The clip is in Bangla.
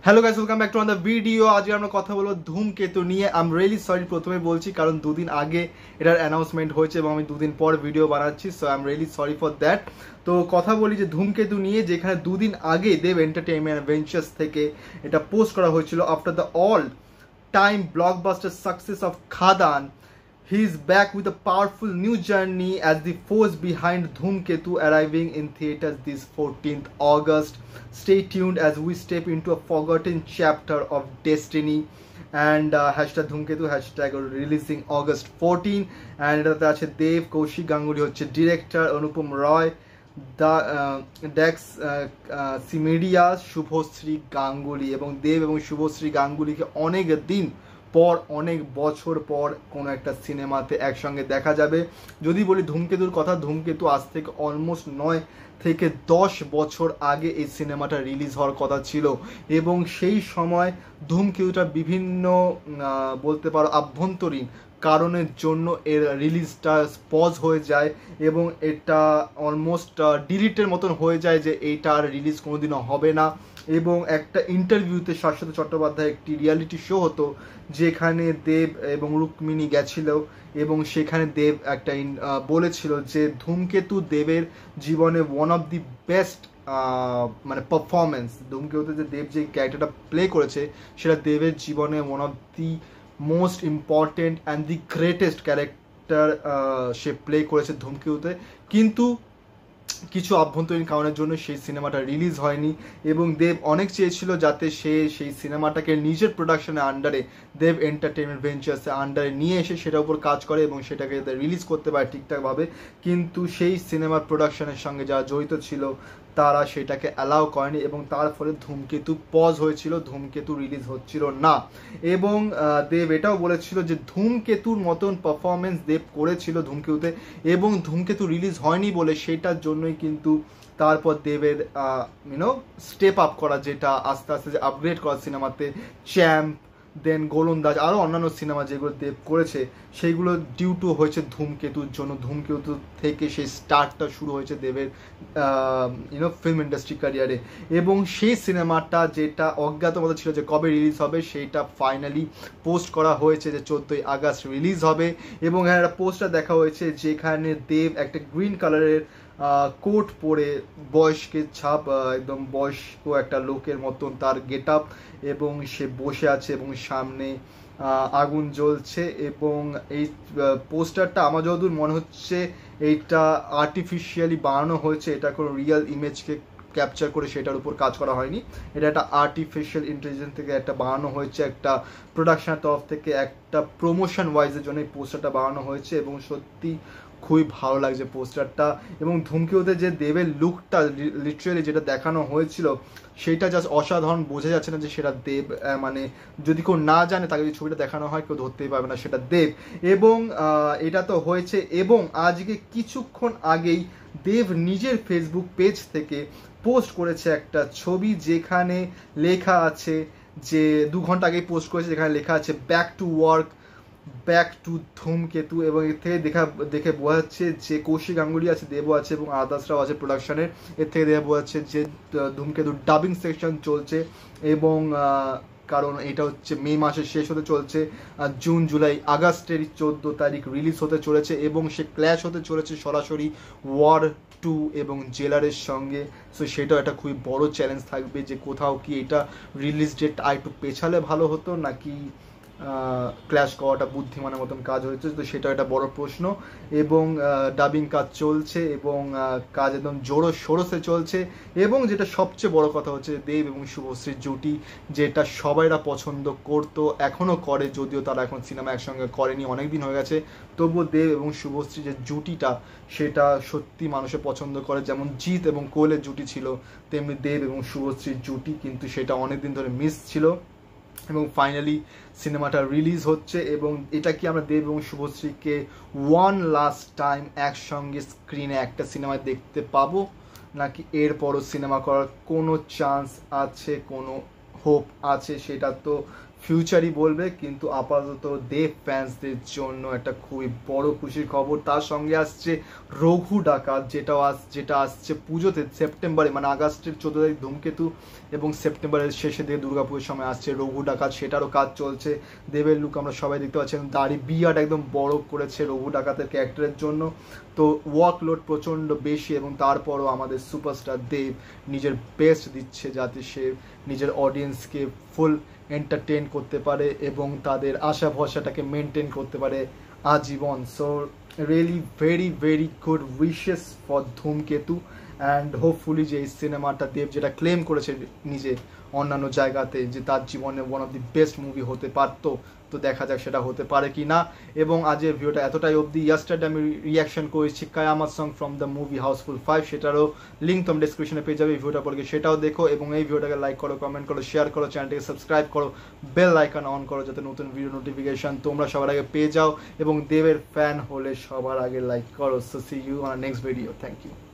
Hello guys, welcome back to another video. আজকে আমরা কথা বলবো ধূমকেতু নিয়ে। আই এম রিয়েলি সরি প্রথমে বলছি, কারণ দুদিন আগে এটার অ্যানাউন্সমেন্ট হয়েছে এবং আমি দুদিন পর ভিডিও বানাচ্ছি, so I am really sorry for that. তো কথা বলি যে ধূমকেতু নিয়ে, যেখানে দুদিন আগে দেব এন্টারটেইনমেন্ট ভেঞ্চার্স থেকে এটা পোস্ট করা হয়েছিল after the all time blockbuster success of Khadaan. He is back with a powerful new journey as the force behind Dhumketu, arriving in theaters this 14th August. Stay tuned as we step into a forgotten chapter of destiny. And hashtag Dhumketu, hashtag releasing August 14. And এটাতে আছে দেব, কৌশিক গাঙ্গুলি হচ্ছে ডিরেক্টর, অনুপম রয়, ডেক্স সিমেডিয়া, শুভশ্রী গাঙ্গুলি। এবং দেব এবং শুভশ্রী গাঙ্গুলিকে অনেক দিন পর, অনেক বছর পর কোনো একটা সিনেমাতে একসঙ্গে দেখা যাবে। যদি বলি ধূমকেতুর কথা, ধূমকেতু আজ থেকে অলমোস্ট 9 থেকে 10 বছর আগে এই সিনেমাটা রিলিজ হওয়ার কথা ছিল, এবং সেই সময় ধূমকেতুটা বিভিন্ন বলতে পারো আভ্যন্তরীণ কারণের জন্য এর রিলিজটা পজ হয়ে যায় এবং এটা অলমোস্ট ডিলিটের মতন হয়ে যায় যে এইটা আর রিলিজ কোনোদিনও হবে না। এবং একটা ইন্টারভিউতে শাশ্বত চট্টোপাধ্যায় একটি রিয়ালিটি শো হতো, যেখানে দেব এবং রুক্মিণী গেছিল এবং সেখানে দেব একটা বলেছিল যে ধূমকেতু দেবের জীবনে ওয়ান অফ দি বেস্ট মানে পারফরমেন্স। ধূমকেতুতে যে দেব যে ক্যারেক্টারটা প্লে করেছে সেটা দেবের জীবনে one of the most important and the greatest character say play করেছে ধূমকেতুতে। কিন্তু কিছু আভ্যন্তরীণ কারণের জন্য সেই সিনেমাটা রিলিজ হয়নি এবং দেব অনেক চেয়েছিল যাতে সে সেই সিনেমাটাকে নিজের প্রোডাকশনের আন্ডারে, দেব এন্টারটেইনমেন্ট ভেঞ্চার্সের আন্ডারে নিয়ে এসে সেটার উপর কাজ করে এবং সেটাকে রিলিজ করতে পারে ঠিকঠাকভাবে। কিন্তু সেই সিনেমার প্রোডাকশনের সঙ্গে যারা জড়িত ছিল তারা সেটাকে অ্যালাউ করেনি এবং তার ফলে ধূমকেতু পজ হয়েছিল, ধূমকেতু রিলিজ হচ্ছিল না। এবং দেব এটাও বলেছিল যে ধূমকেতুর মতন পারফরমেন্স দেব করেছিল ধূমকেতুতে, এবং ধূমকেতু রিলিজ হয়নি বলে সেটার জন্যই কিন্তু তারপর দেবের স্টেপ আপ করা, যেটা আস্তে আস্তে যে আপগ্রেড করা সিনেমাতে, চ্যাম্প, দেন গোলন্দাজ, আরও অন্যান্য সিনেমা যেগুলো দেব করেছে সেইগুলো ডিউ টু হয়েছে ধূমকেতুর জন্য। ধূমকেতু থেকে সেই স্টার্টটা শুরু হয়েছে দেবের ফিল্ম ইন্ডাস্ট্রি ক্যারিয়ারে। এবং সেই সিনেমাটা যেটা অজ্ঞাত মতো ছিল যে কবে রিলিজ হবে, সেইটা ফাইনালি পোস্ট করা হয়েছে যে 14ই আগস্ট রিলিজ হবে। এবং একটা পোস্টার দেখা হয়েছে যেখানে দেব একটা গ্রিন কালারের কোট পরে, বয়স্কের ছাপ, একদম বয়স্ক একটা লোকের মতন তার গেট আপ, এবং সে বসে আছে এবং সামনে আগুন জ্বলছে। এবং এই পোস্টারটা আমার যতদূর মনে হচ্ছে এইটা আর্টিফিশিয়ালি বানানো হয়েছে, এটা কোনো রিয়েল ইমেজকে ক্যাপচার করে সেটার উপর কাজ করা হয়নি। এটা একটা আর্টিফিশিয়াল ইন্টেলিজেন্স থেকে একটা বানানো হয়েছে, একটা প্রোডাকশনের তরফ থেকে একটা প্রমোশন ওয়াইজের জন্য এই পোস্টারটা বানানো হয়েছে। এবং সত্যি খুবই ভালো লাগছে পোস্টারটা। এবং ধূমকেতুতে যে দেবের লুকটা লিটারালি যেটা দেখানো হয়েছিল সেইটা জাস্ট অসাধারণ, বোঝা যাচ্ছে না যে সেটা দেব। মানে যদি কেউ না জানে তাকে যদি ছবিটা দেখানো হয় কেউ ধরতেই পারবে না সেটা দেব। এবং এটা তো হয়েছে, এবং আজকে কিছুক্ষণ আগেই দেব নিজের ফেসবুক পেজ থেকে পোস্ট করেছে একটা ছবি, যেখানে লেখা আছে যে 2 ঘন্টা আগেই পোস্ট করেছে, যেখানে লেখা আছে back to work, back to ধূমকেতু। এবং এর থেকে দেখে বোঝা যাচ্ছে যে কৌশিক গাঙ্গুলি আছে, দেবও আছে এবং আদার্সরাও আছে প্রোডাকশনের। এর থেকে দেখে বোঝা যাচ্ছে যে ধূমকেতু ডাবিং সেকশন চলছে, এবং কারণ এটা হচ্ছে মে মাসের শেষ হতে চলছে, জুন জুলাই আগস্টের 14 তারিখ রিলিজ হতে চলেছে। এবং সে ক্ল্যাশ হতে চলেছে সরাসরি ওয়ার 2 এবং জেলারের সঙ্গে। সো সেটাও একটা খুবই বড় চ্যালেঞ্জ থাকবে যে কোথাও কি এটা রিলিজ ডেট একটু পেছালে ভালো হতো, নাকি ক্ল্যাশ করাটা বুদ্ধিমানের মতন কাজ হয়েছে, তো সেটা একটা বড় প্রশ্ন। এবং ডাবিং কাজ চলছে এবং কাজ একদম জোরো সোরসে চলছে। এবং যেটা সবচেয়ে বড় কথা হচ্ছে দেব এবং শুভশ্রীর জুটি, যেটা সবাইরা পছন্দ করতো, এখনও করে, যদিও তারা এখন সিনেমা একসঙ্গে করেনি, অনেকদিন হয়ে গেছে, তবুও দেব এবং শুভশ্রী যে জুটিটা সেটা সত্যি মানুষে পছন্দ করে। যেমন জিৎ এবং কোয়েলের জুটি ছিল, তেমনি দেব এবং শুভশ্রীর জুটি কিন্তু সেটা অনেকদিন ধরে মিস ছিল। এবং ফাইনালি সিনেমাটা রিলিজ হচ্ছে, এবং এটা কি আমরা দেব এবং শুভশ্রীকে ওয়ান লাস্ট টাইম একসঙ্গে স্ক্রিনে একটা সিনেমায় দেখতে পাবো, নাকি এরপরও সিনেমা করার কোনো চান্স আছে, কোনো হোপ আছে, সেটা তো ফিউচারই বলবে, কিন্তু আপাতত দেব ফ্যান্সদের জন্য একটা খুবই বড় খুশির খবর। তার সঙ্গে আসছে রঘু ডাকাত, যেটা আসছে পুজোতে সেপ্টেম্বরে, মানে আগস্টের 14 তারিখ ধূমকেতু এবং সেপ্টেম্বরের শেষে দিকে দুর্গাপুজোর সময় আসছে রঘু ডাকাত, সেটারও কাজ চলছে। দেবের লুক আমরা সবাই দেখতে পাচ্ছেন, দাড়ি বিয়ার্ড একদম বড় করেছে রঘু ডাকাতের ক্যারেক্টারের জন্য। তো ওয়ার্কলোড প্রচণ্ড বেশি, এবং তারপরও আমাদের সুপারস্টার দেব নিজের বেস্ট দিচ্ছে যাতে সে নিজের অডিয়েন্সকে ফুল এন্টারটেন করতে পারে এবং তাদের আশা ভরসাটাকে মেনটেন করতে পারে আজীবন। So really very very good wishes for ধূমকেতু, অ্যান্ড হোপফুলি যে এই সিনেমাটা দেব যেটা ক্লেম করেছে নিজে অন্যান্য জায়গাতে যে তার জীবনে one of the best movie হতে পারতো, তো দেখা যাক সেটা হতে পারে কি না। এবং আজকের ভিডিওটা এতটাই অবধি। ইয়াস্টারডে আমি রিয়াকশন করেছি Qayamat song from the movie Housefull 5, সেটারও লিঙ্ক তুমি ডিসক্রিপশনে পেয়ে যাবে। এই ভিডিওটা পরে সেটাও দেখো, এবং এই ভিডিওটাকে লাইক করো, কমেন্ট করো, শেয়ার করো, চ্যানেলটাকে সাবস্ক্রাইব করো, বেল আইকন অন করো যাতে নতুন ভিডিও নোটিফিকেশন তোমরা সবার আগে পেয়ে যাও, এবং দেবের ফ্যান হলে সবার আগে লাইক করো। So see you on next video. Thank you.